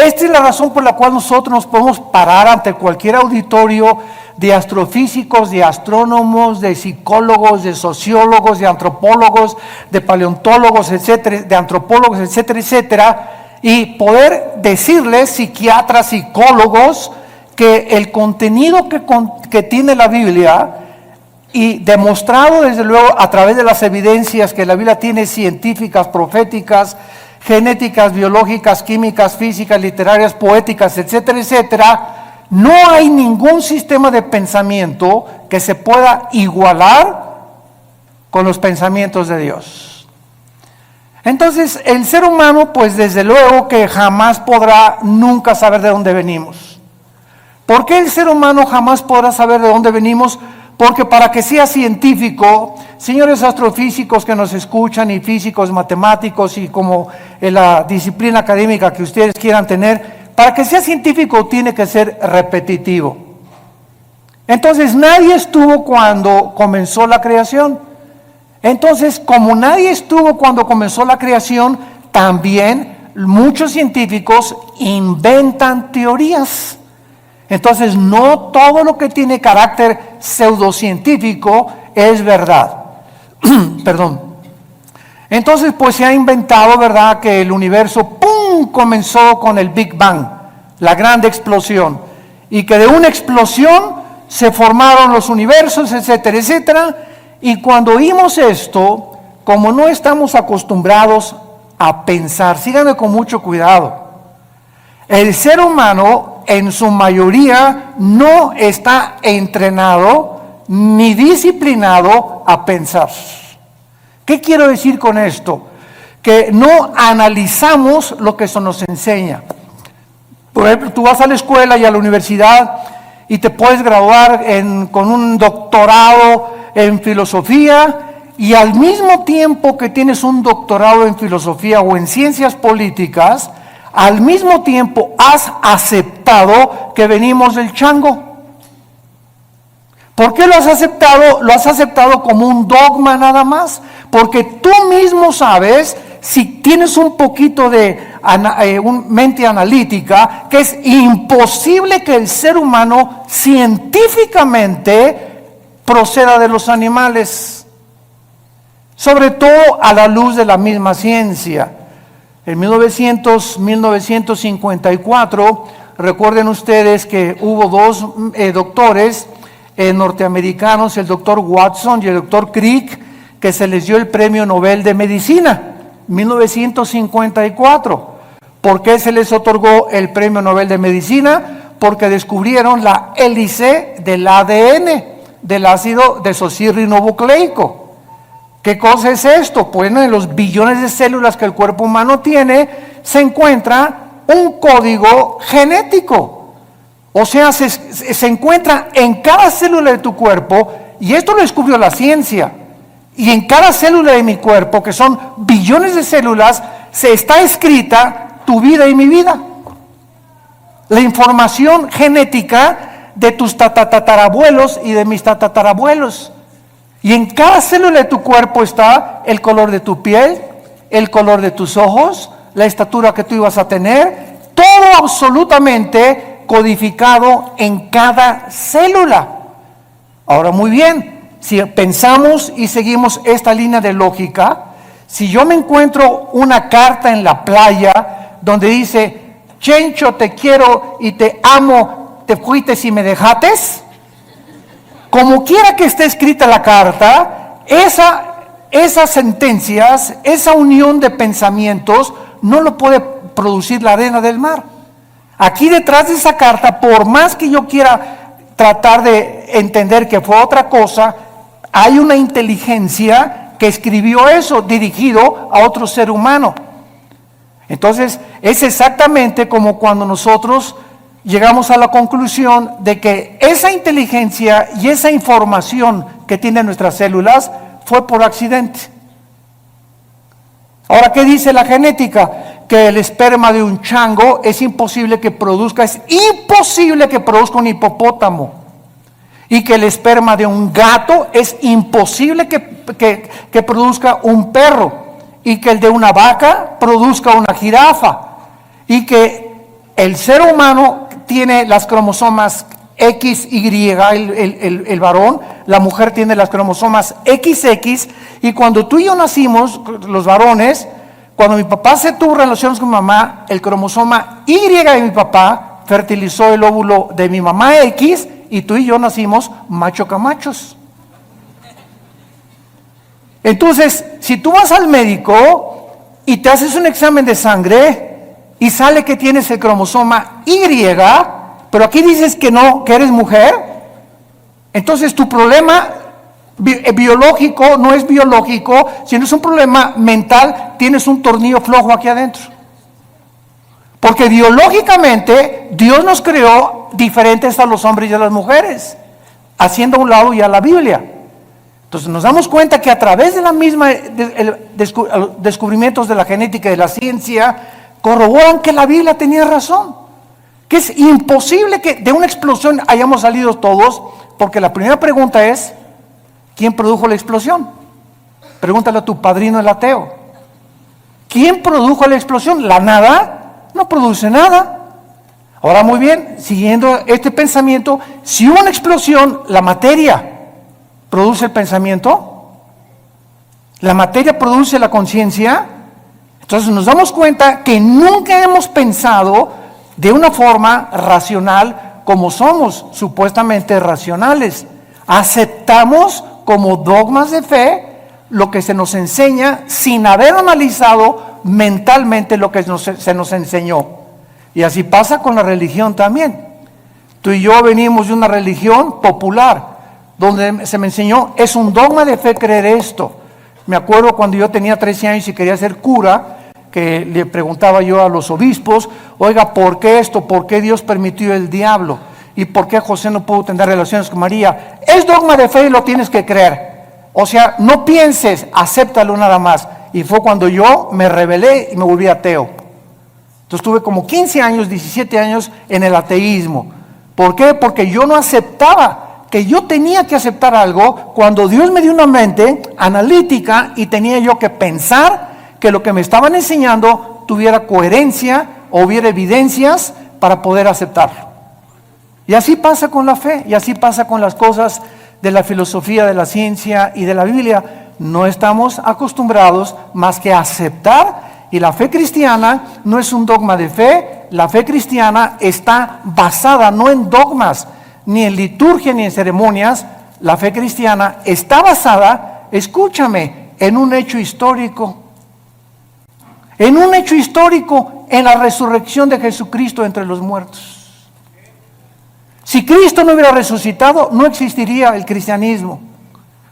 esta es la razón por la cual nosotros nos podemos parar ante cualquier auditorio de astrofísicos, de astrónomos, de psicólogos, de sociólogos, de antropólogos, de paleontólogos, etcétera, de antropólogos, etcétera, etcétera, y poder decirles, psiquiatras, psicólogos, que el contenido que tiene la Biblia, y demostrado desde luego a través de las evidencias que la Biblia tiene, científicas, proféticas, genéticas, biológicas, químicas, físicas, literarias, poéticas, etcétera, etcétera, no hay ningún sistema de pensamiento que se pueda igualar con los pensamientos de Dios. Entonces, el ser humano, pues desde luego que jamás podrá nunca saber de dónde venimos. ¿Por qué el ser humano jamás podrá saber de dónde venimos? Porque para que sea científico, señores astrofísicos que nos escuchan, y físicos, matemáticos, y como en la disciplina académica que ustedes quieran tener, para que sea científico tiene que ser repetitivo. Entonces nadie estuvo cuando comenzó la creación. Entonces, como nadie estuvo cuando comenzó la creación, también muchos científicos inventan teorías. Entonces, no todo lo que tiene carácter pseudocientífico es verdad. Perdón. Entonces, pues se ha inventado, ¿verdad?, que el universo, ¡pum!, comenzó con el Big Bang, la gran explosión, y que de una explosión se formaron los universos, etcétera, etcétera. Y cuando oímos esto, como no estamos acostumbrados a pensar, síganme con mucho cuidado, el ser humano en su mayoría no está entrenado ni disciplinado a pensar. ¿Qué quiero decir con esto? Que no analizamos lo que se nos enseña. Por ejemplo, tú vas a la escuela y a la universidad y te puedes graduar con un doctorado en filosofía, y al mismo tiempo que tienes un doctorado en filosofía o en ciencias políticas, al mismo tiempo has aceptado que venimos del chango. ¿Por qué lo has aceptado? Lo has aceptado como un dogma nada más, porque tú mismo sabes, si tienes un poquito de mente analítica, que es imposible que el ser humano científicamente proceda de los animales, sobre todo a la luz de la misma ciencia. En 1954, recuerden ustedes que hubo dos doctores norteamericanos, el doctor Watson y el doctor Crick, que se les dio el premio Nobel de Medicina, 1954. ¿Por qué se les otorgó el premio Nobel de Medicina? Porque descubrieron la hélice del ADN, del ácido desoxirribonucleico. ¿Qué cosa es esto? Pues en los billones de células que el cuerpo humano tiene, se encuentra un código genético. O sea, se encuentra en cada célula de tu cuerpo, y esto lo descubrió la ciencia. Y en cada célula de mi cuerpo, que son billones de células, se está escrita tu vida y mi vida. La información genética de tus tatarabuelos y de mis tatarabuelos. Y en cada célula de tu cuerpo está el color de tu piel, el color de tus ojos, la estatura que tú ibas a tener, todo absolutamente codificado en cada célula. Ahora, muy bien, si pensamos y seguimos esta línea de lógica, si yo me encuentro una carta en la playa donde dice: Chencho, te quiero y te amo, te fuiste y me dejates, como quiera que esté escrita la carta, esas sentencias, esa unión de pensamientos, no lo puede producir la arena del mar. Aquí detrás de esa carta, por más que yo quiera tratar de entender que fue otra cosa, hay una inteligencia que escribió eso, dirigido a otro ser humano. Entonces, es exactamente como cuando nosotros llegamos a la conclusión de que esa inteligencia y esa información que tienen nuestras células fue por accidente. Ahora, ¿qué dice la genética? Que el esperma de un chango es imposible que produzca un hipopótamo. Y que el esperma de un gato es imposible que produzca un perro. Y que el de una vaca produzca una jirafa. Y que el ser humano tiene las cromosomas XY, el varón, la mujer tiene las cromosomas XX, y cuando tú y yo nacimos, los varones, cuando mi papá se tuvo relaciones con mi mamá, el cromosoma Y de mi papá fertilizó el óvulo de mi mamá X, y tú y yo nacimos macho camachos. Entonces, si tú vas al médico y te haces un examen de sangre y sale que tienes el cromosoma Y, pero aquí dices que no, que eres mujer, entonces tu problema biológico no es biológico, sino es un problema mental, tienes un tornillo flojo aquí adentro. Porque biológicamente Dios nos creó diferentes a los hombres y a las mujeres, haciendo a un lado ya la Biblia. Entonces nos damos cuenta que a través de la misma descubrimientos de la genética y de la ciencia, corroboran que la Biblia tenía razón. Que es imposible que de una explosión hayamos salido todos, porque la primera pregunta es, ¿quién produjo la explosión? Pregúntale a tu padrino el ateo. ¿Quién produjo la explosión? ¿La nada? No produce nada. Ahora muy bien, siguiendo este pensamiento, si hubo una explosión, la materia produce el pensamiento, la materia produce la conciencia. Entonces nos damos cuenta que nunca hemos pensado de una forma racional como somos supuestamente racionales. Aceptamos como dogmas de fe lo que se nos enseña sin haber analizado mentalmente lo que se nos enseñó. Y así pasa con la religión también. Tú y yo venimos de una religión popular, donde se me enseñó, es un dogma de fe creer esto. Me acuerdo cuando yo tenía 13 años y quería ser cura, que le preguntaba yo a los obispos, oiga, ¿por qué esto? ¿Por qué Dios permitió el diablo? ¿Y por qué José no pudo tener relaciones con María? Es dogma de fe y lo tienes que creer. O sea, no pienses, acéptalo nada más. Y fue cuando yo me rebelé y me volví ateo. Entonces tuve como 15 años, 17 años en el ateísmo. ¿Por qué? Porque yo no aceptaba que yo tenía que aceptar algo cuando Dios me dio una mente analítica y tenía yo que pensar que lo que me estaban enseñando tuviera coherencia o hubiera evidencias para poder aceptarlo. Y así pasa con la fe, y así pasa con las cosas de la filosofía, de la ciencia y de la Biblia. No estamos acostumbrados más que a aceptar, y la fe cristiana no es un dogma de fe. La fe cristiana está basada no en dogmas, ni en liturgia, ni en ceremonias. La fe cristiana está basada, escúchame, en un hecho histórico. En un hecho histórico, en la resurrección de Jesucristo entre los muertos. Si Cristo no hubiera resucitado, no existiría el cristianismo.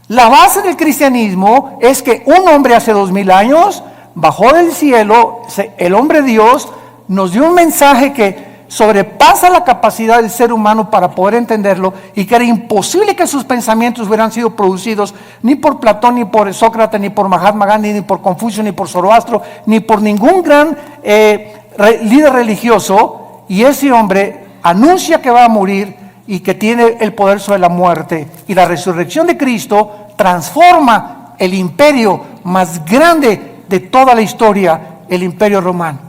La base del cristianismo es que un hombre hace 2000 años bajó del cielo, el hombre Dios nos dio un mensaje que sobrepasa la capacidad del ser humano para poder entenderlo, y que era imposible que sus pensamientos hubieran sido producidos ni por Platón, ni por Sócrates, ni por Mahatma Gandhi, ni por Confucio, ni por Zoroastro, ni por ningún gran líder religioso. Y ese hombre anuncia que va a morir y que tiene el poder sobre la muerte, y la resurrección de Cristo transforma el imperio más grande de toda la historia, el imperio romano.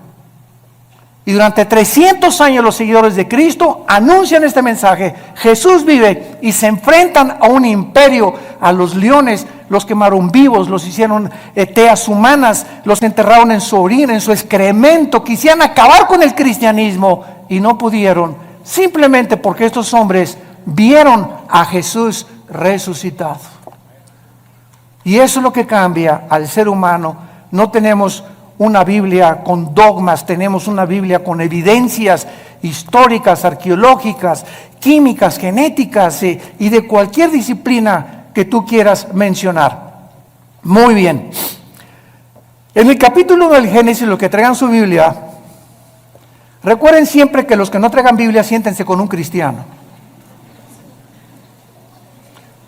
Y durante 300 años los seguidores de Cristo anuncian este mensaje: Jesús vive, y se enfrentan a un imperio, a los leones, los quemaron vivos, los hicieron teas humanas, los enterraron en su orina, en su excremento, quisieran acabar con el cristianismo y no pudieron, simplemente porque estos hombres vieron a Jesús resucitado. Y eso es lo que cambia al ser humano. No tenemos una Biblia con dogmas, tenemos una Biblia con evidencias históricas, arqueológicas, químicas, genéticas y de cualquier disciplina que tú quieras mencionar. Muy bien. En el capítulo 1 del Génesis, los que traigan su Biblia, recuerden siempre que los que no traigan Biblia, siéntense con un cristiano.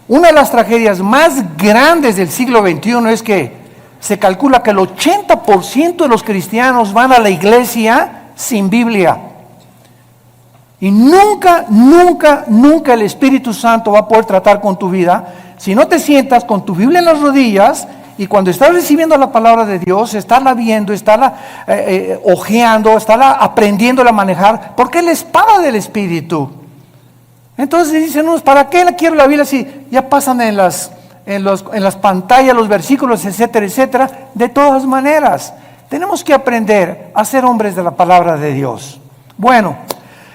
Una de las tragedias más grandes del siglo XXI es que se calcula que el 80% de los cristianos van a la iglesia sin Biblia. Y nunca el Espíritu Santo va a poder tratar con tu vida si no te sientas con tu Biblia en las rodillas Y cuando estás recibiendo la palabra de Dios, estarla viendo, estarla hojeando, estarla aprendiéndola a manejar, porque es la espada del Espíritu. Entonces dicen unos, ¿para qué quiero la Biblia si ya pasan en las pantallas los versículos, etcétera, etcétera? De todas maneras, tenemos que aprender a ser hombres de la palabra de Dios. Bueno,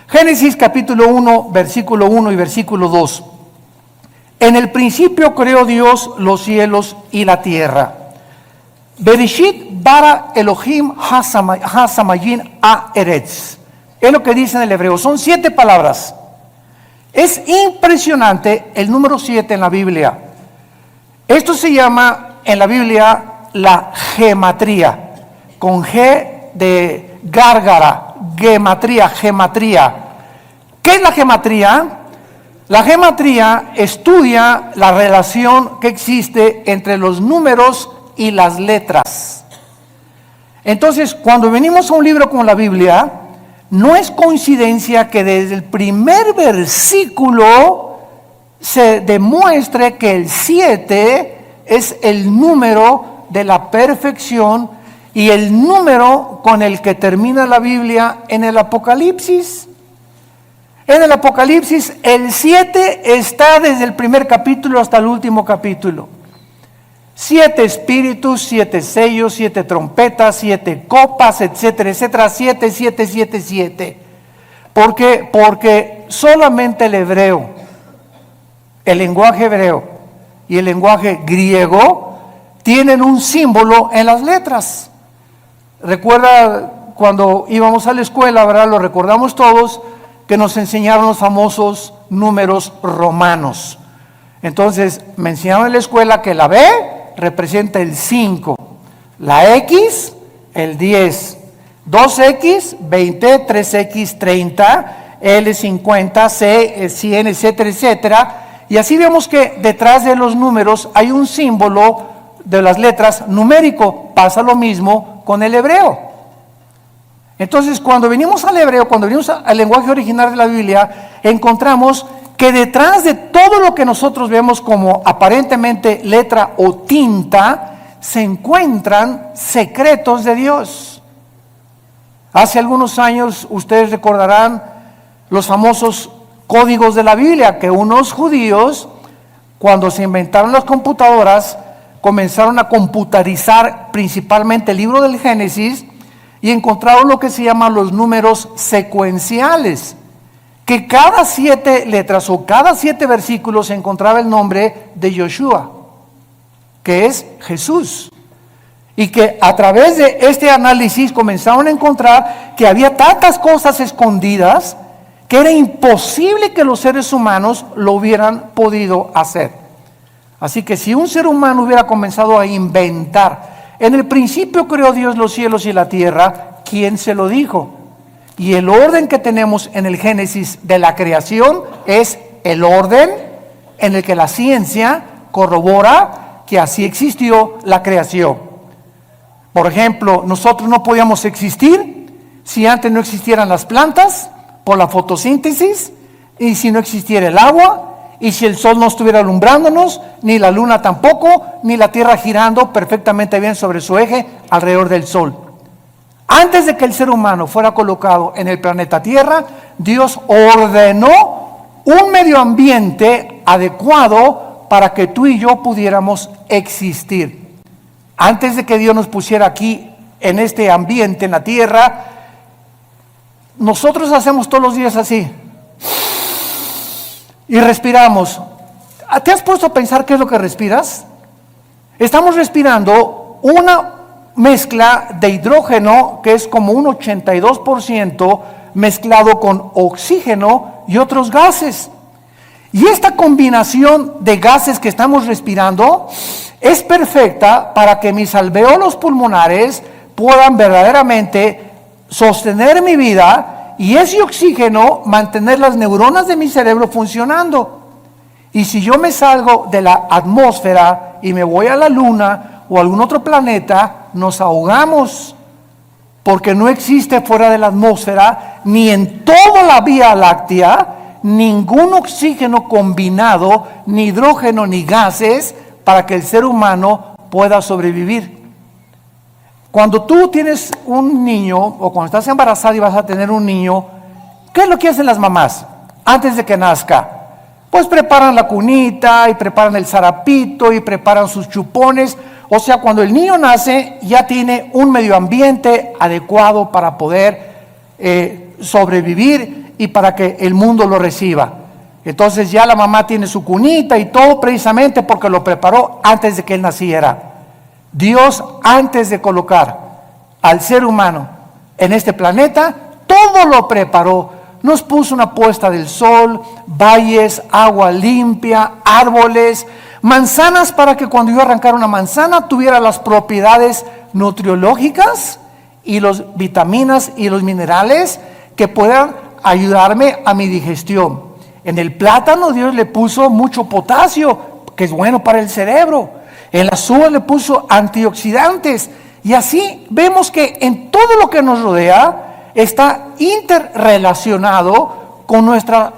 Génesis capítulo 1, versículo 1 y versículo 2. En el principio creó Dios los cielos y la tierra. Bereshit bara Elohim ha-samayin ha-eretz. Es lo que dice en el hebreo. Son 7 palabras. Es impresionante el número 7 en la Biblia. Esto se llama en la Biblia la gematría. Con G de gárgara, gematría. ¿Qué es la gematría? La gematría estudia la relación que existe entre los números y las letras. Entonces, cuando venimos a un libro como la Biblia, no es coincidencia que desde el primer versículo se demuestre que el 7 es el número de la perfección y el número con el que termina la Biblia en el Apocalipsis. En el Apocalipsis, el 7 está desde el primer capítulo hasta el último capítulo. 7 espíritus, 7 sellos, 7 trompetas, 7 copas, etcétera, etcétera. 7, 7, 7, 7. ¿Por qué? Porque solamente el hebreo, el lenguaje hebreo y el lenguaje griego tienen un símbolo en las letras. Recuerda cuando íbamos a la escuela, ¿verdad? Lo recordamos todos, que nos enseñaron los famosos números romanos. Entonces, me enseñaron en la escuela que la B representa el 5, la X, el 10, 2X, 20, 3X, 30, L, 50, C, 100, etcétera, etcétera. Y así vemos que detrás de los números hay un símbolo de las letras numérico. Pasa lo mismo con el hebreo. Entonces, cuando venimos al hebreo, cuando venimos al lenguaje original de la Biblia, encontramos que detrás de todo lo que nosotros vemos como aparentemente letra o tinta, se encuentran secretos de Dios. Hace algunos años, ustedes recordarán los famosos códigos de la Biblia, que unos judíos, cuando se inventaron las computadoras, comenzaron a computarizar principalmente el libro del Génesis, y encontraron lo que se llaman los números secuenciales, que cada 7 letras o cada 7 versículos se encontraba el nombre de Yoshua, que es Jesús. Y que a través de este análisis comenzaron a encontrar que había tantas cosas escondidas que era imposible que los seres humanos lo hubieran podido hacer. Así que si un ser humano hubiera comenzado a inventar, en el principio creó Dios los cielos y la tierra, ¿quién se lo dijo? Y el orden que tenemos en el Génesis de la creación es el orden en el que la ciencia corrobora que así existió la creación. Por ejemplo, nosotros no podíamos existir si antes no existieran las plantas por la fotosíntesis, y si no existiera el agua, y si el sol no estuviera alumbrándonos, ni la luna tampoco, ni la tierra girando perfectamente bien sobre su eje alrededor del sol. Antes de que el ser humano fuera colocado en el planeta Tierra, Dios ordenó un medio ambiente adecuado para que tú y yo pudiéramos existir. Antes de que Dios nos pusiera aquí en este ambiente, en la tierra, nosotros hacemos todos los días así. Y respiramos. ¿Te has puesto a pensar qué es lo que respiras? Estamos respirando una mezcla de hidrógeno que es como un 82% mezclado con oxígeno y otros gases. Y esta combinación de gases que estamos respirando es perfecta para que mis alvéolos pulmonares puedan verdaderamente sostener mi vida y ese oxígeno mantener las neuronas de mi cerebro funcionando. Y si yo me salgo de la atmósfera y me voy a la luna o a algún otro planeta, nos ahogamos, porque no existe fuera de la atmósfera, ni en toda la Vía Láctea, ningún oxígeno combinado, ni hidrógeno, ni gases, para que el ser humano pueda sobrevivir. Cuando tú tienes un niño o cuando estás embarazada y vas a tener un niño, ¿qué es lo que hacen las mamás antes de que nazca? Pues preparan la cunita y preparan el zarapito y preparan sus chupones. O sea, cuando el niño nace ya tiene un medio ambiente adecuado para poder sobrevivir y para que el mundo lo reciba. Entonces ya la mamá tiene su cunita y todo precisamente porque lo preparó antes de que él naciera. Dios, antes de colocar al ser humano en este planeta, todo lo preparó. Nos puso una puesta del sol, valles, agua limpia, árboles, manzanas para que cuando yo arrancara una manzana tuviera las propiedades nutriológicas y las vitaminas y los minerales que puedan ayudarme a mi digestión. En el plátano Dios le puso mucho potasio, que es bueno para el cerebro. En las uvas le puso antioxidantes. Y así vemos que en todo lo que nos rodea está interrelacionado con nuestra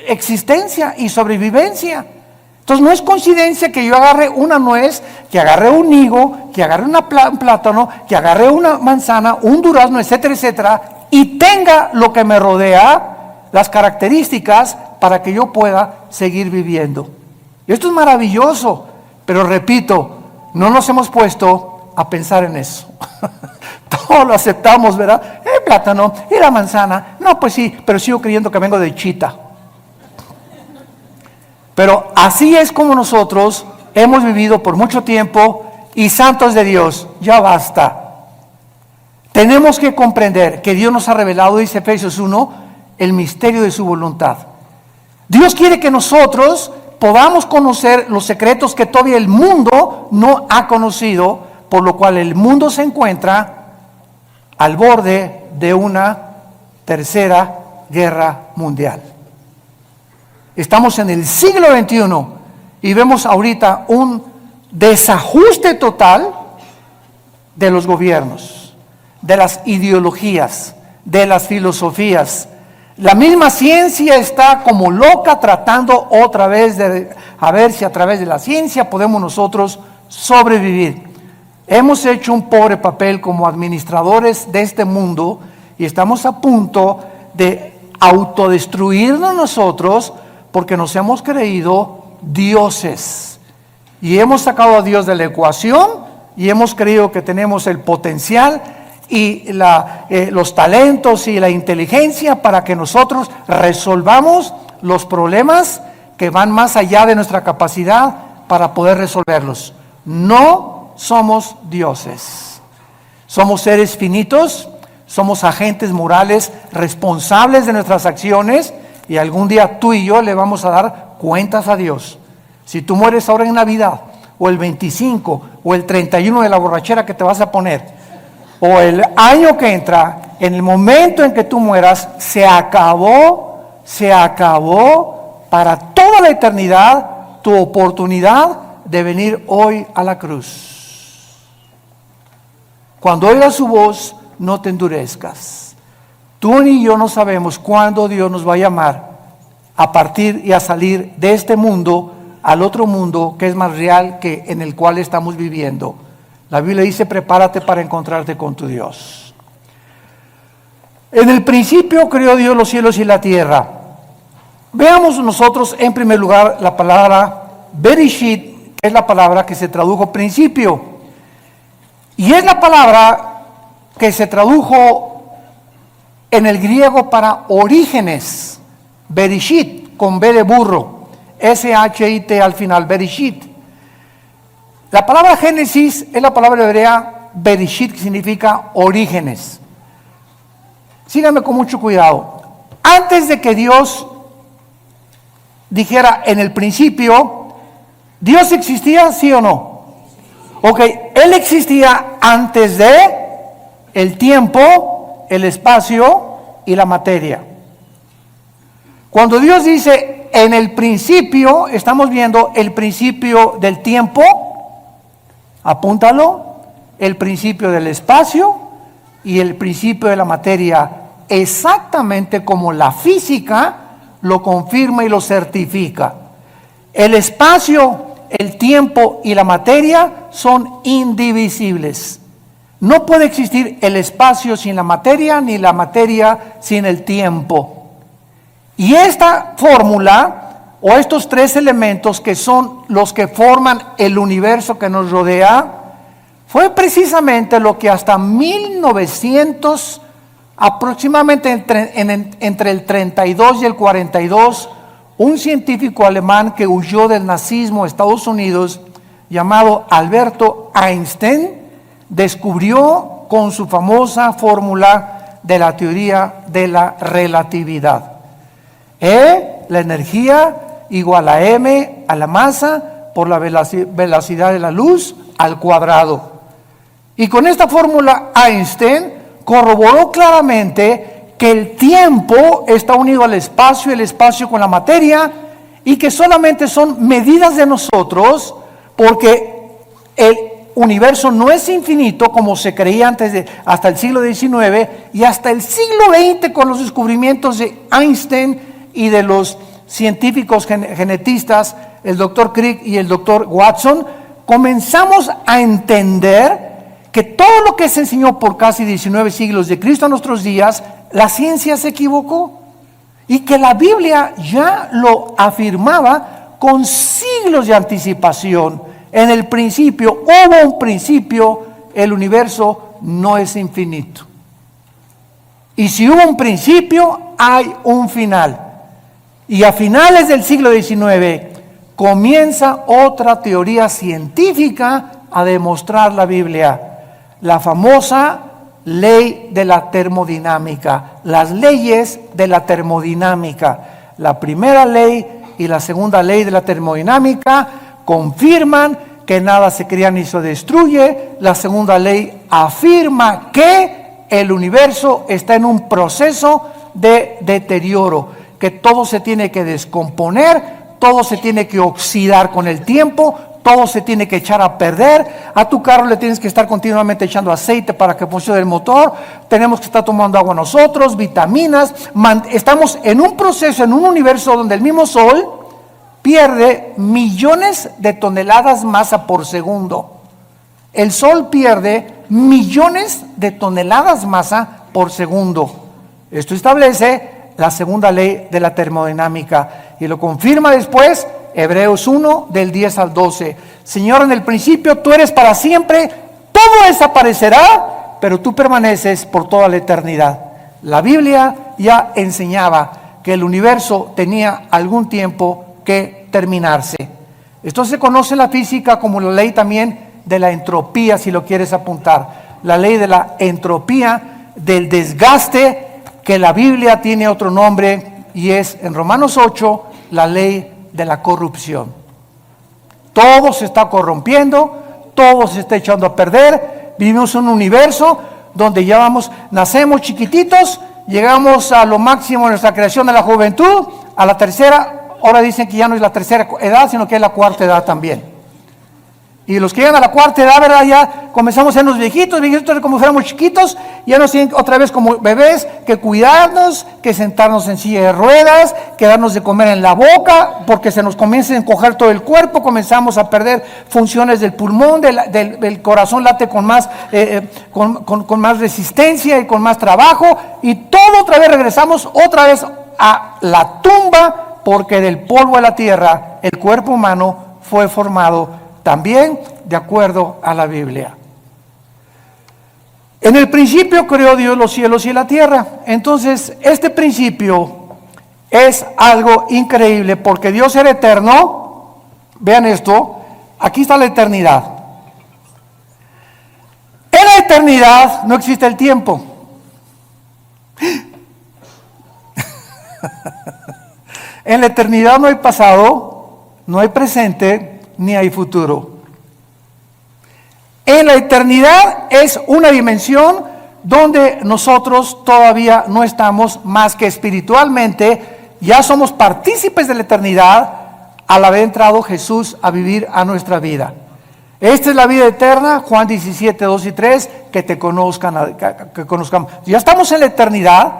existencia y sobrevivencia. Entonces no es coincidencia que yo agarre una nuez, que agarre un higo, que agarre un plátano, que agarre una manzana, un durazno, etcétera, etcétera, y tenga lo que me rodea, las características para que yo pueda seguir viviendo. Esto es maravilloso, pero repito, no nos hemos puesto a pensar en eso. Todo lo aceptamos, ¿verdad? El plátano y la manzana, no, pues sí, pero sigo creyendo que vengo de Chita. Pero así es como nosotros hemos vivido por mucho tiempo y santos de Dios, ya basta. Tenemos que comprender que Dios nos ha revelado, dice Efesios 1, el misterio de su voluntad. Dios quiere que nosotros podamos conocer los secretos que todavía el mundo no ha conocido, por lo cual el mundo se encuentra al borde de una tercera guerra mundial. Estamos en el siglo XXI y vemos ahorita un desajuste total de los gobiernos, de las ideologías, de las filosofías. La misma ciencia está como loca tratando otra vez de a ver si a través de la ciencia podemos nosotros sobrevivir. Hemos hecho un pobre papel como administradores de este mundo y estamos a punto de autodestruirnos nosotros porque nos hemos creído dioses y hemos sacado a Dios de la ecuación y hemos creído que tenemos el potencial y los talentos y la inteligencia para que nosotros resolvamos los problemas que van más allá de nuestra capacidad para poder resolverlos. No somos dioses. Somos seres finitos, somos agentes morales responsables de nuestras acciones y algún día tú y yo le vamos a dar cuentas a Dios. Si tú mueres ahora en Navidad, o el 25, o el 31 de la borrachera que te vas a poner, o el año que entra, en el momento en que tú mueras, se acabó para toda la eternidad tu oportunidad de venir hoy a la cruz. Cuando oigas su voz, no te endurezcas. Tú ni yo no sabemos cuándo Dios nos va a llamar a partir y a salir de este mundo al otro mundo que es más real que en el cual estamos viviendo. La Biblia dice, prepárate para encontrarte con tu Dios. En el principio creó Dios los cielos y la tierra. Veamos nosotros en primer lugar la palabra Bereshit, que es la palabra que se tradujo principio. Y es la palabra que se tradujo en el griego para orígenes. Bereshit, con B de burro. S-H-I-T al final, Bereshit. La palabra Génesis es la palabra hebrea Bereshit, que significa orígenes. Síganme con mucho cuidado. Antes de que Dios dijera en el principio, ¿Dios existía, sí o no? Ok, Él existía antes de el tiempo, el espacio y la materia. Cuando Dios dice en el principio, estamos viendo el principio del tiempo, apúntalo, el principio del espacio y el principio de la materia, exactamente como la física lo confirma y lo certifica. El espacio el tiempo y la materia son indivisibles. No puede existir el espacio sin la materia, ni la materia sin el tiempo. Y esta fórmula, o estos tres elementos que son los que forman el universo que nos rodea, fue precisamente lo que hasta 1900, aproximadamente entre el 32 y el 42, un científico alemán que huyó del nazismo a Estados Unidos, llamado Alberto Einstein, descubrió con su famosa fórmula de la teoría de la relatividad. La energía igual a m a la masa por la velocidad de la luz al cuadrado. Y con esta fórmula Einstein corroboró claramente que el tiempo está unido al espacio y el espacio con la materia, y que solamente son medidas de nosotros, porque el universo no es infinito como se creía hasta el siglo XIX, y hasta el siglo XX, con los descubrimientos de Einstein y de los científicos genetistas, el doctor Crick y el doctor Watson, comenzamos a entender que todo lo que se enseñó por casi 19 siglos de Cristo a nuestros días, la ciencia se equivocó, y que la Biblia ya lo afirmaba con siglos de anticipación. En el principio, hubo un principio, el universo no es infinito. Y si hubo un principio, hay un final. Y a finales del siglo XIX comienza otra teoría científica a demostrar la Biblia, la famosa ley de la termodinámica, las leyes de la termodinámica. La primera ley y la segunda ley de la termodinámica confirman que nada se crea ni se destruye. La segunda ley afirma que el universo está en un proceso de deterioro, que todo se tiene que descomponer, todo se tiene que oxidar con el tiempo, todo se tiene que echar a perder. A tu carro le tienes que estar continuamente echando aceite para que funcione el motor. Tenemos que estar tomando agua nosotros, vitaminas. Estamos en un proceso, en un universo donde el mismo Sol pierde millones de toneladas masa por segundo. El Sol pierde millones de toneladas masa por segundo. Esto establece la segunda ley de la termodinámica, y lo confirma después Hebreos 1, del 10 al 12. Señor, en el principio tú eres para siempre, todo desaparecerá, pero tú permaneces por toda la eternidad. La Biblia ya enseñaba que el universo tenía algún tiempo que terminarse. Esto se conoce en la física como la ley también de la entropía, si lo quieres apuntar. La ley de la entropía, del desgaste, que la Biblia tiene otro nombre, y es en Romanos 8, la ley de la corrupción. Todo se está corrompiendo, todo se está echando a perder. Vivimos en un universo donde ya nacemos chiquititos, llegamos a lo máximo de nuestra creación de la juventud, a la tercera, ahora dicen que ya no es la tercera edad, sino que es la cuarta edad también. Y los que llegan a la cuarta edad, ¿verdad? Ya comenzamos a ser unos viejitos como fuéramos chiquitos, ya nos tienen otra vez como bebés que cuidarnos, que sentarnos en silla de ruedas, que darnos de comer en la boca, porque se nos comienza a encoger todo el cuerpo, comenzamos a perder funciones del pulmón, del corazón late con más, con más resistencia y con más trabajo, y todo otra vez regresamos otra vez a la tumba, porque del polvo de la tierra el cuerpo humano fue formado también de acuerdo a la Biblia. En el principio creó Dios los cielos y la tierra. Entonces, este principio es algo increíble, porque Dios era eterno. Vean esto, aquí está la eternidad. En la eternidad no existe el tiempo. En la eternidad no hay pasado, no hay presente, ni hay futuro. En la eternidad es una dimensión donde nosotros todavía no estamos, más que espiritualmente ya somos partícipes de la eternidad al haber entrado Jesús a vivir a nuestra vida. Esta es la vida eterna, Juan 17, 2 y 3, que te conozcan, que conozcamos. Ya estamos en la eternidad,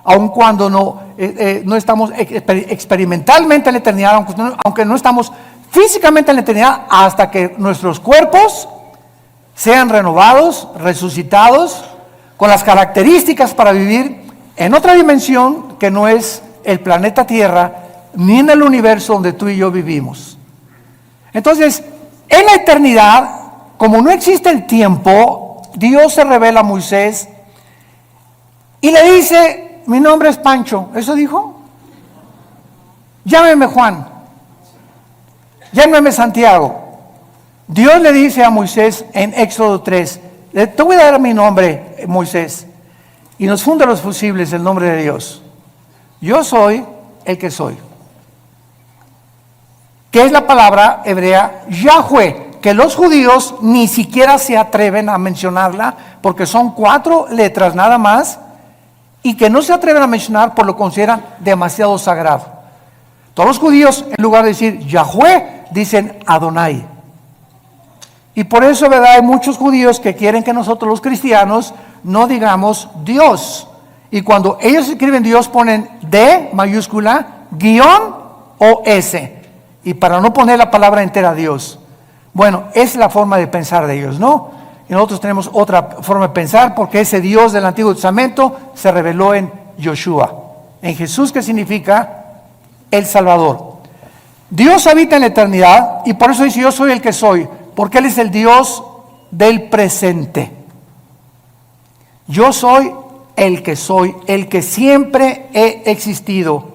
aun cuando no estamos experimentalmente en la eternidad, aunque no estamos físicamente en la eternidad hasta que nuestros cuerpos sean renovados, resucitados, con las características para vivir en otra dimensión que no es el planeta Tierra, ni en el universo donde tú y yo vivimos. Entonces, en la eternidad, como no existe el tiempo, Dios se revela a Moisés y le dice, mi nombre es Pancho. ¿Eso dijo? Llámeme Juan. Llámeme Santiago. Dios le dice a Moisés en Éxodo 3, te voy a dar mi nombre, Moisés, y nos funda los fusibles el nombre de Dios. Yo soy el que soy. Que es la palabra hebrea Yahweh, que los judíos ni siquiera se atreven a mencionarla, porque son 4 letras nada más, y que no se atreven a mencionar por lo que consideran demasiado sagrado. Todos los judíos, en lugar de decir Yahweh, dicen Adonai. Y por eso, ¿verdad? Hay muchos judíos que quieren que nosotros los cristianos no digamos Dios. Y cuando ellos escriben Dios ponen D mayúscula, guión o S. Y para no poner la palabra entera Dios. Bueno, es la forma de pensar de ellos, ¿no? Y nosotros tenemos otra forma de pensar porque ese Dios del Antiguo Testamento se reveló en Yoshua. En Jesús, que significa el Salvador. Dios habita en la eternidad y por eso dice yo soy el que soy. Porque Él es el Dios del presente. Yo soy el que siempre he existido.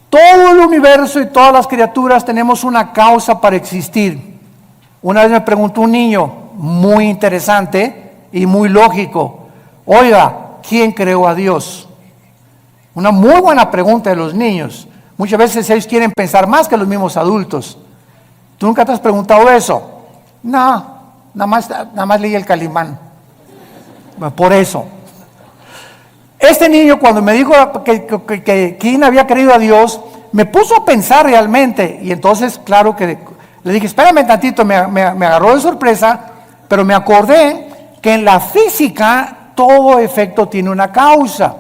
Todo el universo y todas las criaturas tenemos una causa para existir. Una vez me preguntó un niño, muy interesante y muy lógico, oiga, ¿quién creó a Dios? Una muy buena pregunta de los niños. Muchas veces ellos quieren pensar más que los mismos adultos. ¿Tú nunca te has preguntado eso? No, nada más leí el Calimán. Por eso. Este niño cuando me dijo que quién había creído a Dios, me puso a pensar realmente. Y entonces, claro que le dije, espérame tantito, me agarró de sorpresa, pero me acordé que en la física todo efecto tiene una causa.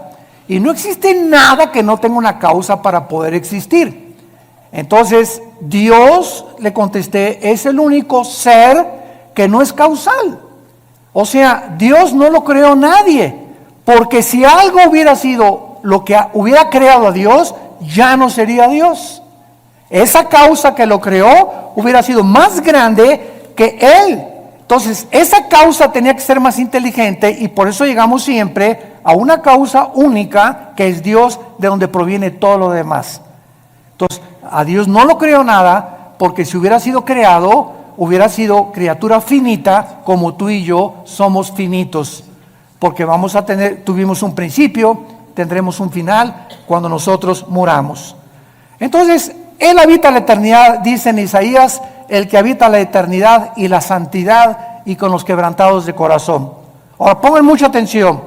Y no existe nada que no tenga una causa para poder existir. Entonces, Dios, le contesté, es el único ser que no es causal. O sea, Dios no lo creó nadie, porque si algo hubiera sido lo que hubiera creado a Dios, ya no sería Dios. Esa causa que lo creó hubiera sido más grande que Él. Entonces, esa causa tenía que ser más inteligente y por eso llegamos siempre a una causa única, que es Dios, de donde proviene todo lo demás. Entonces, a Dios no lo creó nada, porque si hubiera sido creado, hubiera sido criatura finita, como tú y yo somos finitos, porque tuvimos un principio, tendremos un final cuando nosotros muramos. Entonces, Él habita la eternidad, dice en Isaías, el que habita la eternidad y la santidad y con los quebrantados de corazón. Ahora, pongan mucha atención.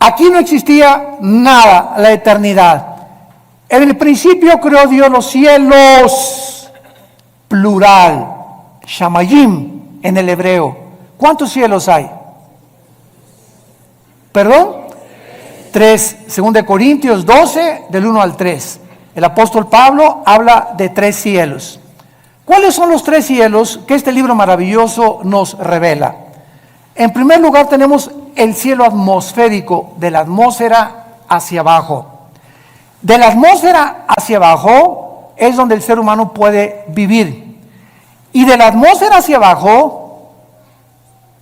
Aquí no existía nada, la eternidad. En el principio creó Dios los cielos, plural, shamayim en el hebreo. ¿Cuántos cielos hay? ¿Perdón? 3, 2 Corintios 12, del 1 al 3. El apóstol Pablo habla de 3 cielos. ¿Cuáles son los 3 cielos que este libro maravilloso nos revela? En primer lugar tenemos el cielo atmosférico, de la atmósfera hacia abajo. De la atmósfera hacia abajo es donde el ser humano puede vivir. Y de la atmósfera hacia abajo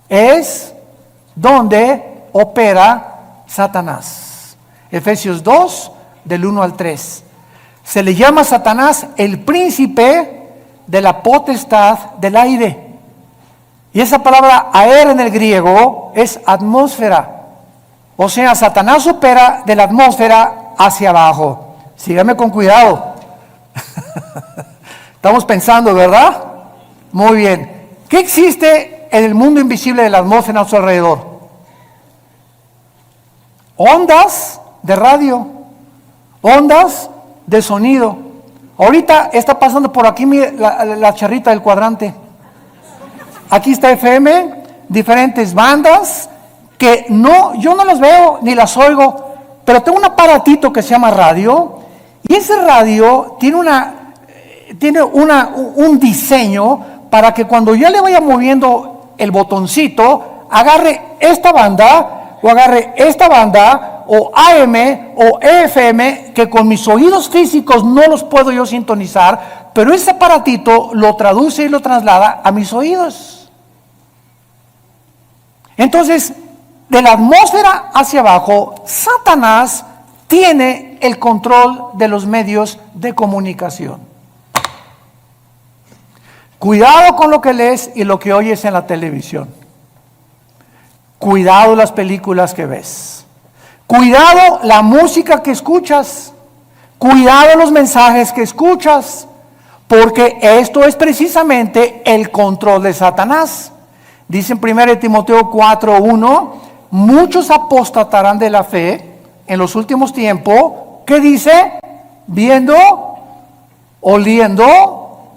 es donde opera Satanás. Efesios 2, del 1 al 3. Se le llama a Satanás el príncipe de la potestad del aire. Y esa palabra aer en el griego es atmósfera. O sea, Satanás opera de la atmósfera hacia abajo. Sígame con cuidado. Estamos pensando, ¿verdad? Muy bien. ¿Qué existe en el mundo invisible de la atmósfera a su alrededor? Ondas de radio, ondas de sonido. Ahorita está pasando por aquí la charrita del cuadrante. Aquí está FM, diferentes bandas que yo no las veo ni las oigo, pero tengo un aparatito que se llama radio, y ese radio tiene un diseño para que cuando yo le vaya moviendo el botoncito, agarre esta banda o agarre esta banda o AM o FM, que con mis oídos físicos no los puedo yo sintonizar, pero ese aparatito lo traduce y lo traslada a mis oídos. Entonces, de la atmósfera hacia abajo, Satanás tiene el control de los medios de comunicación. Cuidado con lo que lees y lo que oyes en la televisión. Cuidado las películas que ves. Cuidado la música que escuchas. Cuidado los mensajes que escuchas. Porque esto es precisamente el control de Satanás. Dice en 1 Timoteo 4:1, muchos apostatarán de la fe en los últimos tiempos. ¿Qué dice? Viendo, oliendo,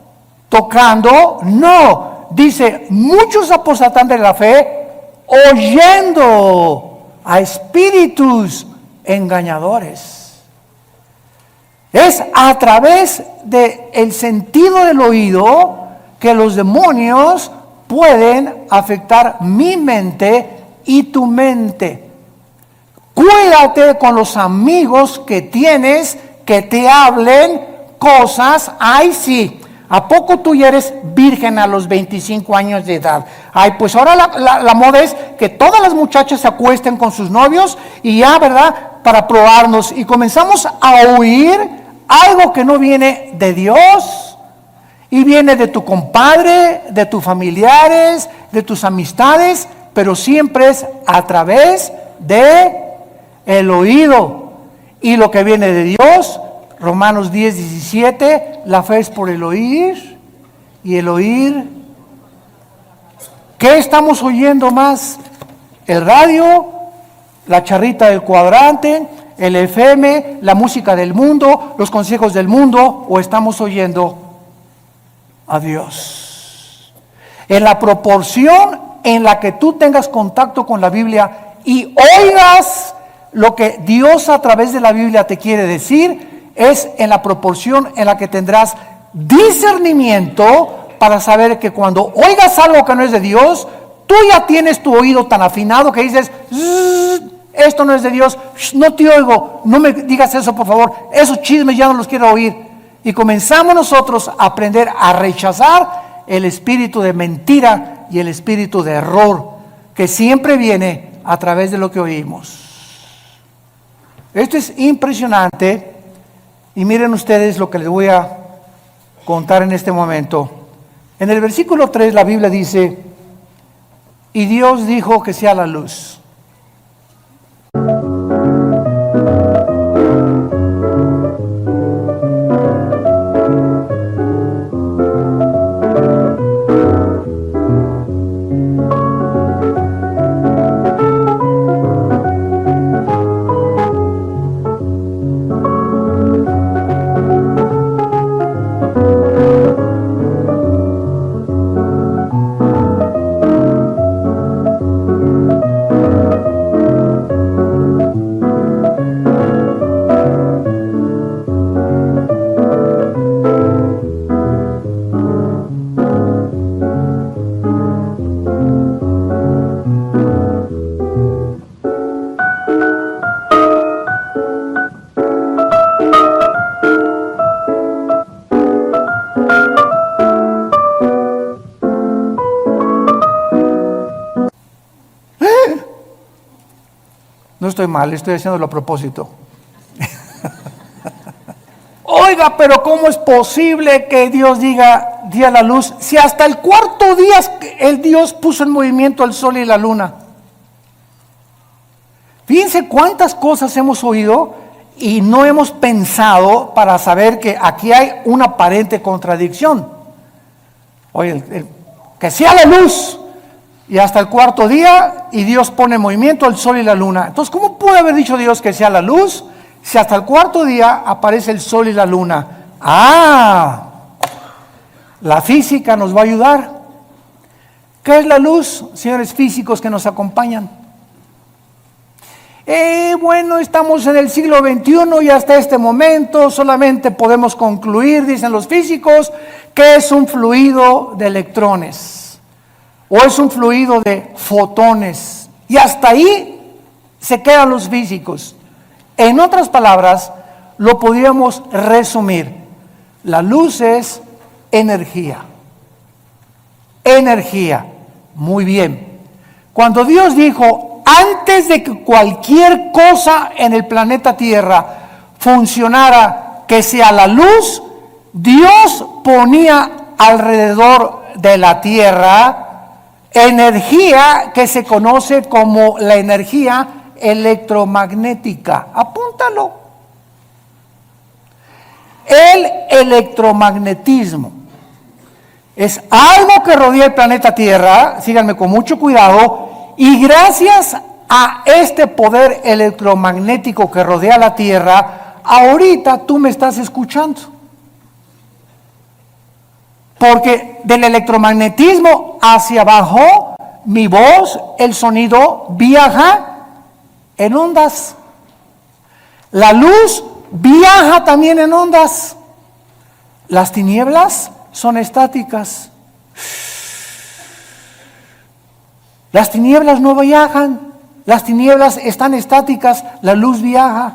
tocando. No, dice, muchos apostatarán de la fe oyendo a espíritus engañadores. Es a través del sentido del oído que los demonios pueden afectar mi mente y tu mente. Cuídate con los amigos que tienes que te hablen cosas. Ay, sí, ¿a poco tú ya eres virgen a los 25 años de edad? Ay, pues ahora la moda es que todas las muchachas se acuesten con sus novios y ya, ¿verdad? Para probarnos. Y comenzamos a oír algo que no viene de Dios y viene de tu compadre, de tus familiares, de tus amistades, pero siempre es a través de el oído. Y lo que viene de Dios, Romanos 10:17, la fe es por el oír y el oír. ¿Qué estamos oyendo más? ¿El radio? ¿La charrita del cuadrante? ¿El FM? ¿La música del mundo? ¿Los consejos del mundo? ¿O estamos oyendo a Dios? En la proporción en la que tú tengas contacto con la Biblia y oigas lo que Dios a través de la Biblia te quiere decir, es en la proporción en la que tendrás discernimiento para saber que cuando oigas algo que no es de Dios, tú ya tienes tu oído tan afinado que dices, esto no es de Dios, no te oigo, no me digas eso por favor, esos chismes ya no los quiero oír. Y comenzamos nosotros a aprender a rechazar el espíritu de mentira y el espíritu de error que siempre viene a través de lo que oímos. Esto es impresionante y miren ustedes lo que les voy a contar en este momento. En el versículo 3 la Biblia dice, y Dios dijo que sea la luz. No estoy mal, estoy haciéndolo a propósito. Oiga, pero ¿cómo es posible que Dios diga día la luz si hasta el cuarto día el Dios puso en movimiento el sol y la luna? Fíjense cuántas cosas hemos oído y no hemos pensado para saber que aquí hay una aparente contradicción. Oye, que sea la luz. Y hasta el cuarto día, y Dios pone en movimiento el sol y la luna. Entonces, ¿cómo puede haber dicho Dios que sea la luz si hasta el cuarto día aparece el sol y la luna? La física nos va a ayudar. ¿Qué es la luz, señores físicos que nos acompañan? Bueno, estamos en el siglo XXI y hasta este momento solamente podemos concluir, dicen los físicos, que es un fluido de electrones o es un fluido de fotones. Y hasta ahí se quedan los físicos. En otras palabras, lo podríamos resumir. La luz es energía. Energía. Muy bien. Cuando Dios dijo, antes de que cualquier cosa en el planeta Tierra funcionara, que sea la luz, Dios ponía alrededor de la Tierra energía que se conoce como la energía electromagnética. Apúntalo. El electromagnetismo es algo que rodea el planeta Tierra, síganme con mucho cuidado, y gracias a este poder electromagnético que rodea la Tierra, ahorita tú me estás escuchando. Porque del electromagnetismo hacia abajo, mi voz, el sonido, viaja en ondas. La luz viaja también en ondas. Las tinieblas son estáticas. Las tinieblas no viajan. Las tinieblas están estáticas. La luz viaja.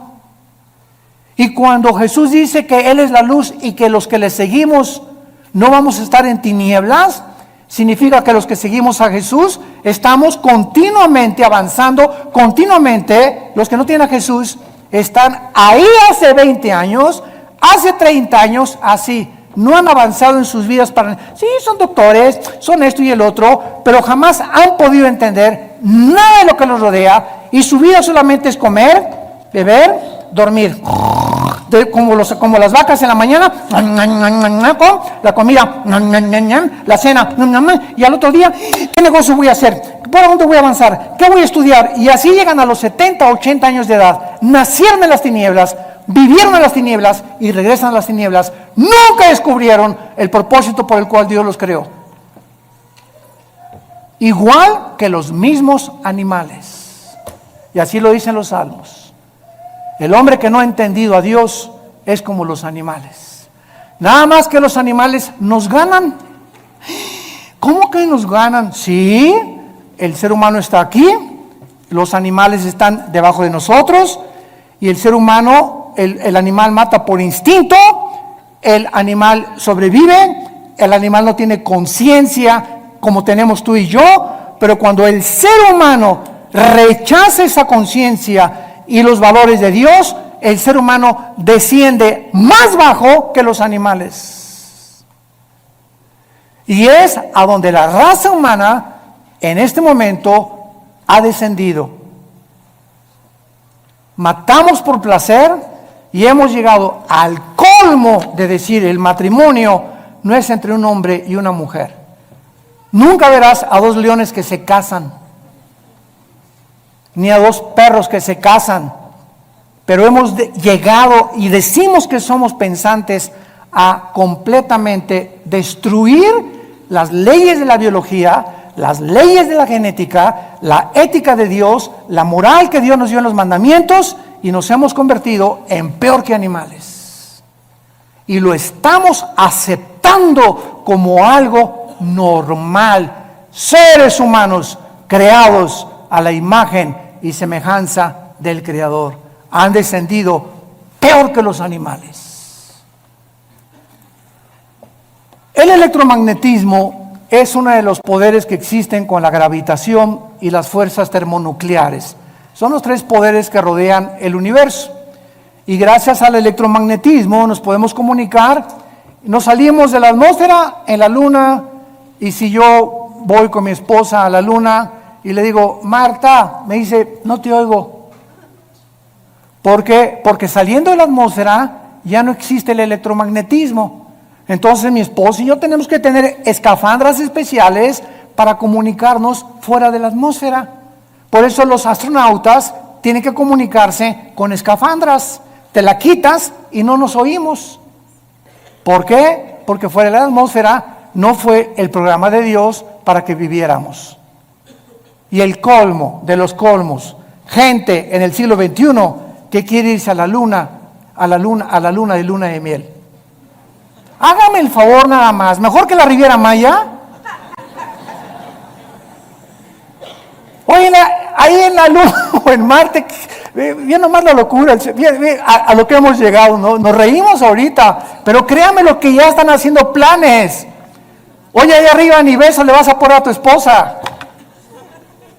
Y cuando Jesús dice que Él es la luz y que los que le seguimos no vamos a estar en tinieblas, significa que los que seguimos a Jesús estamos continuamente avanzando, continuamente. Los que no tienen a Jesús están ahí hace 20 años, hace 30 años, así. No han avanzado en sus vidas sí, son doctores, son esto y el otro, pero jamás han podido entender nada de lo que los rodea y su vida solamente es comer, beber, dormir. Como las vacas en la mañana, la comida, la cena, y al otro día, ¿qué negocio voy a hacer? ¿Por dónde voy a avanzar? ¿Qué voy a estudiar? Y así llegan a los 70, 80 años de edad. Nacieron en las tinieblas, vivieron en las tinieblas y regresan a las tinieblas. Nunca descubrieron el propósito por el cual Dios los creó. Igual que los mismos animales. Y así lo dicen los salmos. El hombre que no ha entendido a Dios es como los animales. Nada más que los animales nos ganan. ¿Cómo que nos ganan? Sí, el ser humano está aquí, los animales están debajo de nosotros y el ser humano, el animal mata por instinto, el animal sobrevive, el animal no tiene conciencia como tenemos tú y yo, pero cuando el ser humano rechaza esa conciencia y los valores de Dios, el ser humano desciende más bajo que los animales. Y es a donde la raza humana en este momento ha descendido. Matamos por placer y hemos llegado al colmo de decir el matrimonio no es entre un hombre y una mujer. Nunca verás a dos leones que se casan, ni a dos perros que se casan, pero hemos llegado y decimos que somos pensantes a completamente destruir las leyes de la biología, las leyes de la genética, la ética de Dios, la moral que Dios nos dio en los mandamientos, y nos hemos convertido en peor que animales. Y lo estamos aceptando como algo normal. Seres humanos creados a la imagen y semejanza del Creador han descendido peor que los animales. El electromagnetismo es uno de los poderes que existen con la gravitación y las fuerzas termonucleares. Son los tres poderes que rodean el universo. Y gracias al electromagnetismo nos podemos comunicar. Nos salimos de la atmósfera en la luna, y si yo voy con mi esposa a la luna y le digo, Marta, me dice, no te oigo. ¿Por qué? Porque saliendo de la atmósfera ya no existe el electromagnetismo. Entonces mi esposa y yo tenemos que tener escafandras especiales para comunicarnos fuera de la atmósfera. Por eso los astronautas tienen que comunicarse con escafandras. Te la quitas y no nos oímos. ¿Por qué? Porque fuera de la atmósfera no fue el programa de Dios para que viviéramos. Y el colmo de los colmos, gente en el siglo XXI que quiere irse a la luna de luna de miel. Hágame el favor nada más, mejor que la Riviera Maya. Oye, ahí en la luna o en Marte, bien nomás la locura, a lo que hemos llegado, ¿no? Nos reímos ahorita, pero créame lo que ya están haciendo planes. Oye, ahí arriba ni beso le vas a poner a tu esposa.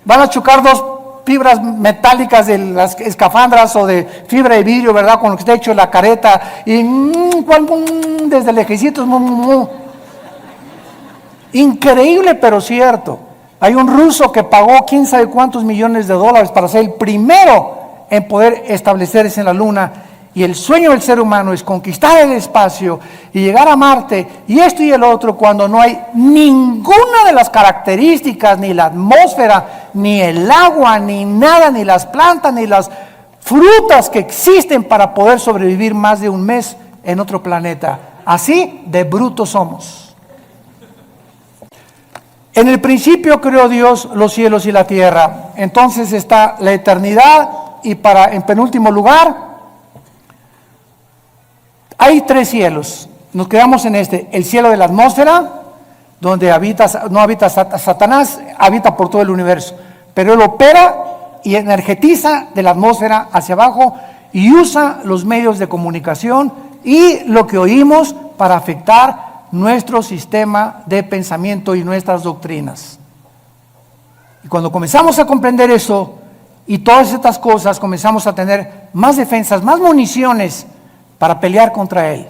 Van a chocar dos fibras metálicas de las escafandras o de fibra de vidrio, ¿verdad? Con lo que está hecho la careta. Y desde lejecitos. Increíble, pero cierto. Hay un ruso que pagó quién sabe cuántos millones de dólares para ser el primero en poder establecerse en la luna. Y el sueño del ser humano es conquistar el espacio y llegar a Marte y esto y el otro, cuando no hay ninguna de las características, ni la atmósfera, ni el agua, ni nada, ni las plantas, ni las frutas que existen para poder sobrevivir más de un mes en otro planeta. Así de brutos somos. En el principio creó Dios los cielos y la tierra. Entonces está la eternidad y en penúltimo lugar hay tres cielos. Nos quedamos en el cielo de la atmósfera, donde no habita Satanás, habita por todo el universo. Pero él opera y energetiza de la atmósfera hacia abajo y usa los medios de comunicación y lo que oímos para afectar nuestro sistema de pensamiento y nuestras doctrinas. Y cuando comenzamos a comprender eso y todas estas cosas, comenzamos a tener más defensas, más municiones para pelear contra él.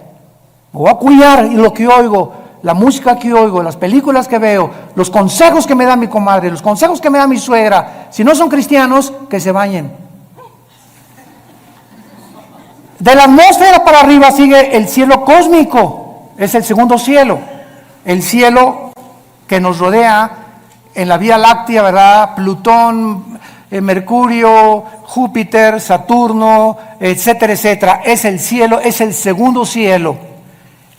Me voy a cuidar y lo que oigo, la música que oigo, las películas que veo, los consejos que me da mi comadre, los consejos que me da mi suegra. Si no son cristianos, que se bañen. De la atmósfera para arriba sigue el cielo cósmico, es el segundo cielo, el cielo que nos rodea en la Vía Láctea, ¿verdad? Plutón, Mercurio, Júpiter, Saturno, etcétera, etcétera. Es el cielo, es el segundo cielo.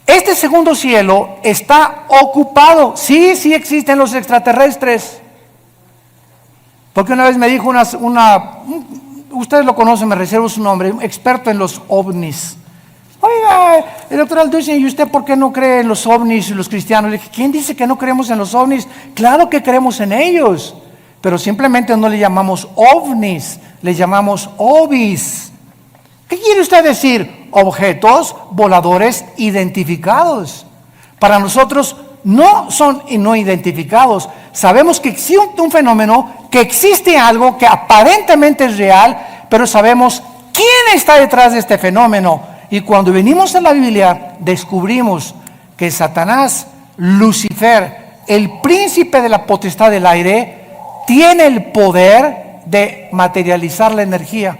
Este segundo cielo está ocupado. Sí existen los extraterrestres. Porque una vez me dijo ustedes lo conocen, me reservo su nombre, un experto en los ovnis. Oiga, el doctor Alducin, ¿y usted por qué no cree en los ovnis y los cristianos? Le dije, ¿quién dice que no creemos en los ovnis? Claro que creemos en ellos. Pero simplemente no le llamamos ovnis, le llamamos ovis. ¿Qué quiere usted decir? Objetos voladores identificados. Para nosotros no son no identificados. Sabemos que existe un fenómeno, que existe algo que aparentemente es real, pero sabemos quién está detrás de este fenómeno. Y cuando venimos a la Biblia, descubrimos que Satanás, Lucifer, el príncipe de la potestad del aire, tiene el poder de materializar la energía.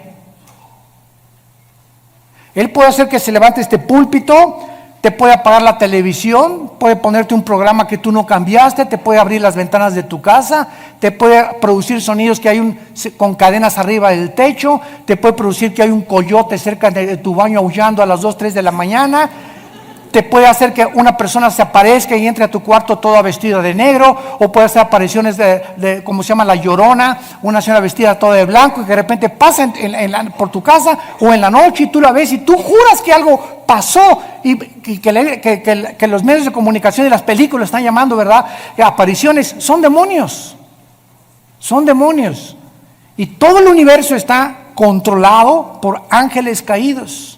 Él puede hacer que se levante este púlpito, te puede apagar la televisión, puede ponerte un programa que tú no cambiaste, te puede abrir las ventanas de tu casa, te puede producir sonidos que hay con cadenas arriba del techo, te puede producir que hay un coyote cerca de tu baño aullando a las 2, 3 de la mañana. Te puede hacer que una persona se aparezca y entre a tu cuarto toda vestida de negro, o puede hacer apariciones de como se llama la Llorona, una señora vestida toda de blanco y que de repente pasa por tu casa o en la noche y tú la ves y tú juras que algo pasó y que los medios de comunicación y las películas están llamando, ¿verdad? Apariciones. Son demonios. Y todo el universo está controlado por ángeles caídos.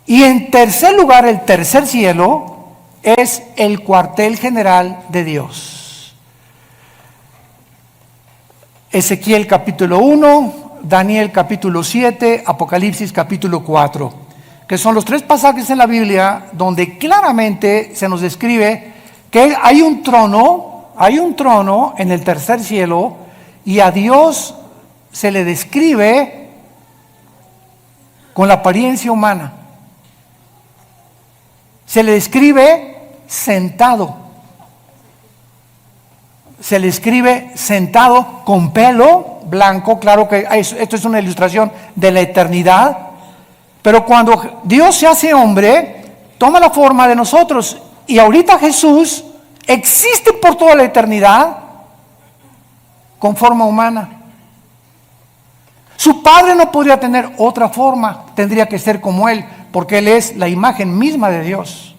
Y en tercer lugar, el tercer cielo es el cuartel general de Dios. Ezequiel capítulo 1, Daniel capítulo 7, Apocalipsis capítulo 4, que son los tres pasajes en la Biblia donde claramente se nos describe que hay un trono en el tercer cielo y a Dios se le describe con la apariencia humana. Se le describe sentado. Se le escribe sentado con pelo blanco. Claro que esto es una ilustración de la eternidad. Pero cuando Dios se hace hombre, toma la forma de nosotros. Y ahorita Jesús existe por toda la eternidad con forma humana. Su Padre no podría tener otra forma, tendría que ser como Él, porque Él es la imagen misma de Dios.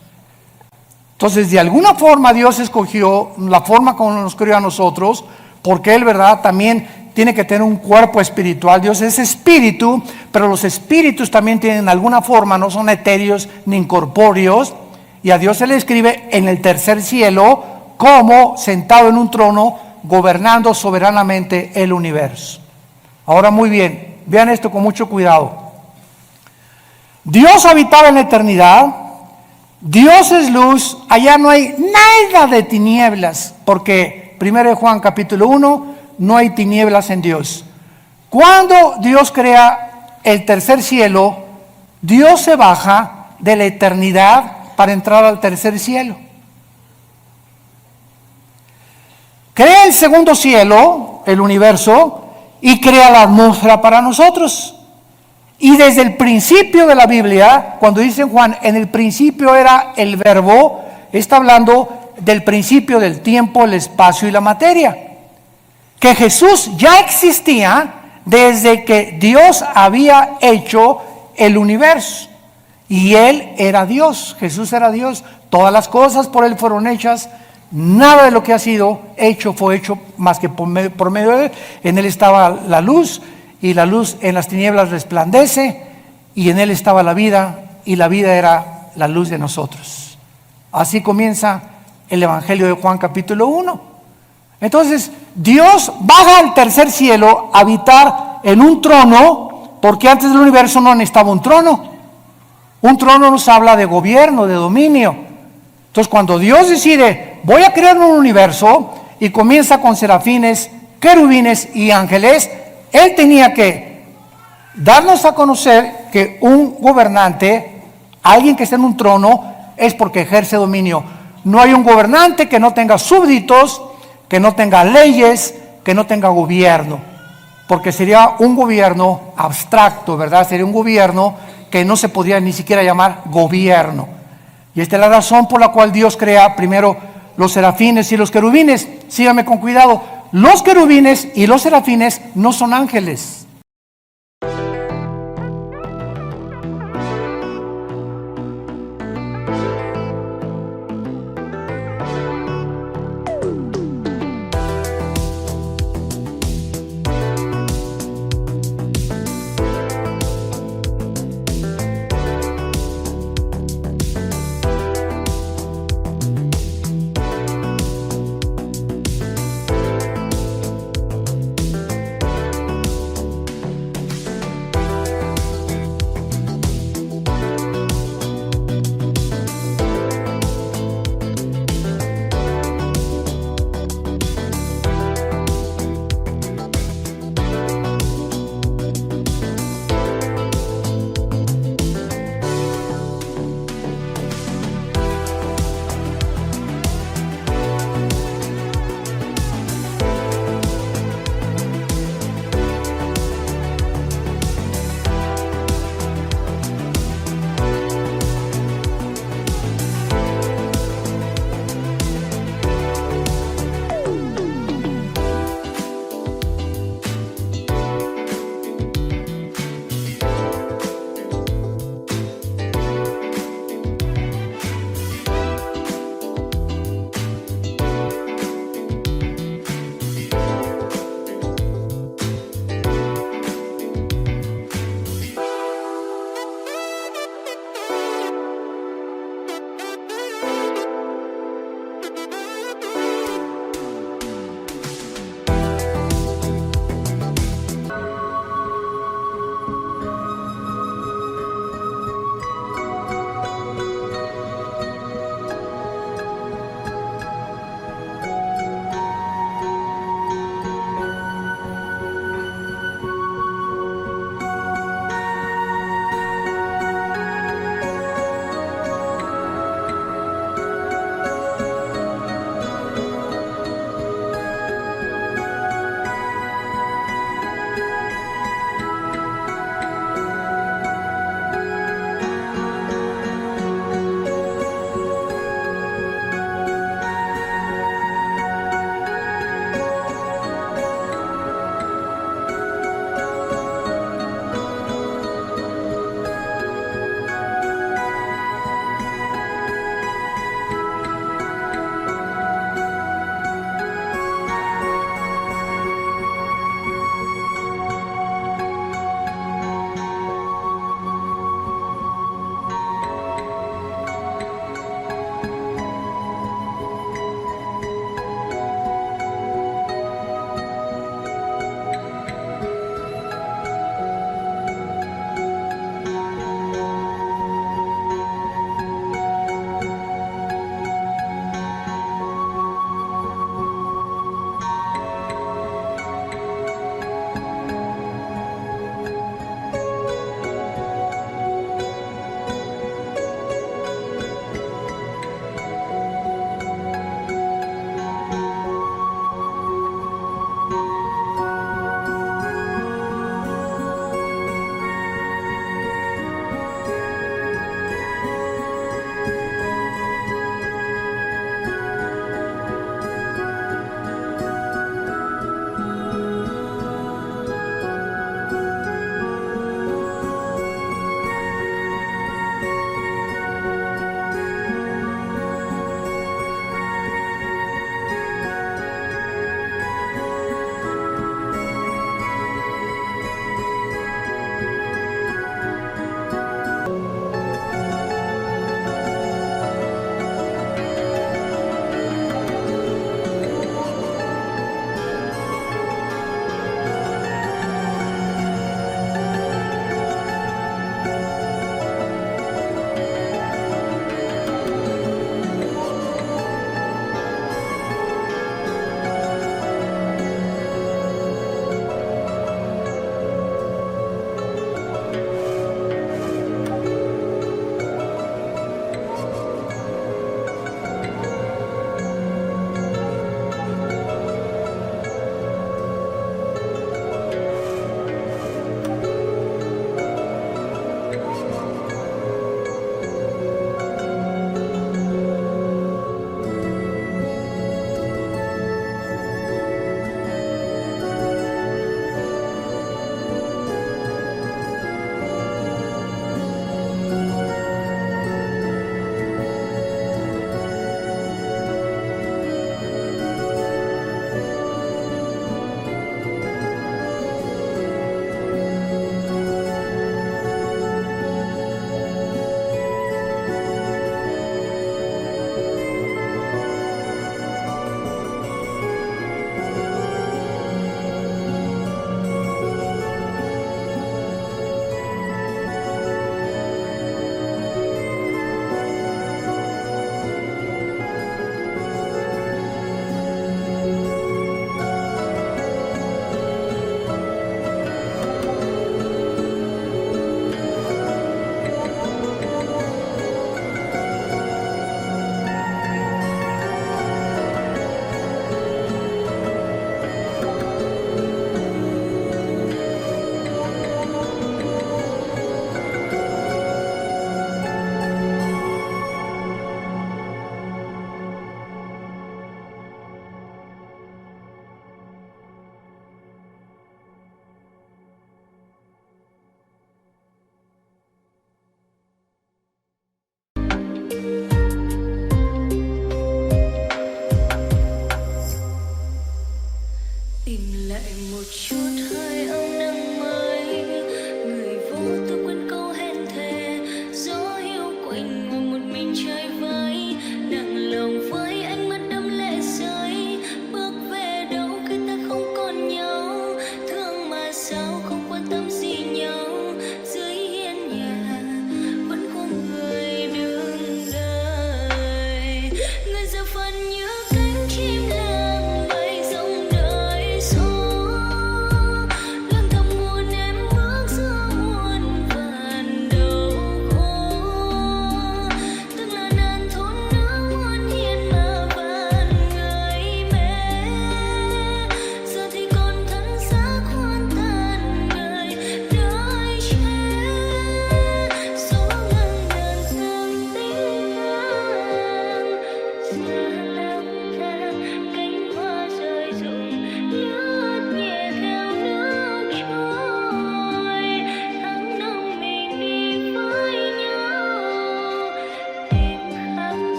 Entonces, de alguna forma Dios escogió la forma como nos creó a nosotros, porque Él, ¿verdad?, también tiene que tener un cuerpo espiritual. Dios es espíritu, pero los espíritus también tienen alguna forma, no son etéreos ni incorpóreos, y a Dios se le escribe en el tercer cielo, como sentado en un trono, gobernando soberanamente el universo. Ahora muy bien, vean esto con mucho cuidado. Dios habitaba en la eternidad, Dios es luz, allá no hay nada de tinieblas, porque 1 Juan capítulo 1, no hay tinieblas en Dios. Cuando Dios crea el tercer cielo, Dios se baja de la eternidad para entrar al tercer cielo. Crea el segundo cielo, el universo, y crea la atmósfera para nosotros. Y desde el principio de la Biblia, cuando dice Juan, en el principio era el verbo, está hablando del principio del tiempo, el espacio y la materia. Que Jesús ya existía desde que Dios había hecho el universo. Y Él era Dios, Jesús era Dios. Todas las cosas por Él fueron hechas. Nada de lo que ha sido hecho fue hecho más que por medio de Él. En Él estaba la luz, y la luz en las tinieblas resplandece, y en Él estaba la vida, y la vida era la luz de nosotros. Así comienza el Evangelio de Juan capítulo 1. Entonces, Dios baja al tercer cielo a habitar en un trono, porque antes del universo no necesitaba un trono. Un trono nos habla de gobierno, de dominio. Entonces, cuando Dios decide, voy a crear un universo, y comienza con serafines, querubines y ángeles, Él tenía que darnos a conocer que un gobernante, alguien que está en un trono, es porque ejerce dominio. No hay un gobernante que no tenga súbditos, que no tenga leyes, que no tenga gobierno, porque sería un gobierno abstracto, ¿verdad? Sería un gobierno que no se podría ni siquiera llamar gobierno. Y esta es la razón por la cual Dios crea primero los serafines y los querubines. Síganme con cuidado, los querubines y los serafines no son ángeles.